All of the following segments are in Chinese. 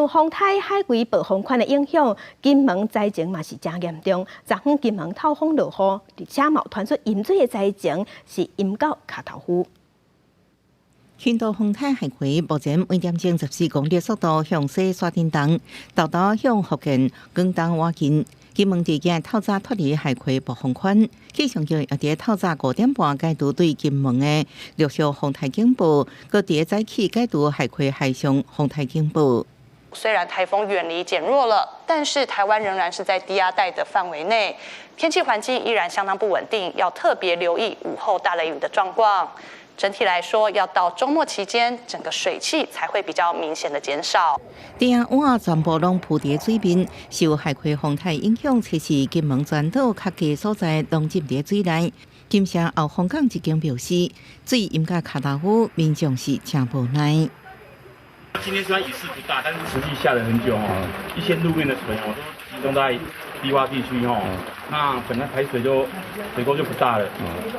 受风台海葵暴风圈的影响，金门灾情嘛是真严重。昨昏金门透风落雨，而且嘛传出淹水的灾情是淹到卡头湖。轻度风台海葵目前每点钟14公里速度向西刷震动，豆豆向福建广东挖近。金门地界透早脱离海葵暴风圈，气象局也伫透早5点半解除对金门的陆续风台警报，搁伫早起解除海葵海上风台警报。虽然台风远离减弱了，但是台湾仍然是在低压带的范围内，天气环境依然相当不稳定，要特别留意午后大雷雨的状况。整体来说，要到周末期间，整个水汽才会比较明显的减少。堤岸全部拢铺伫水面，受海葵风台影响，测试金门全岛较低所在拢浸伫水内。金城后风港一经表示，水淹到卡达湖，民众是真无奈。今天虽然雨势不大，但是持续下了很久哦，一些路面的水哦都集中在低洼地区哦，那本来排水沟就不大了，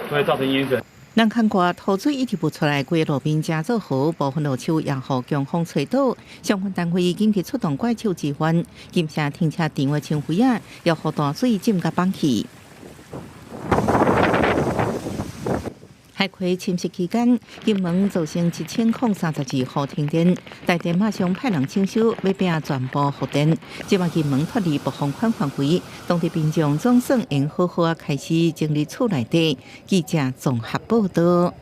所以造成淹水。南坎瓜土水一直不出来，规路边正做好，部分路树也互强风吹倒。相关单位紧急出动怪手支援，金城停车场的清灰啊，要互大水浸甲放弃。海葵侵蚀期间，金门造成1032户停电，台电马上派人抢修，要并全部复电。即马金门脱离暴风圈范围，当地民众总算能好好开始整理厝内底。记者综合报道。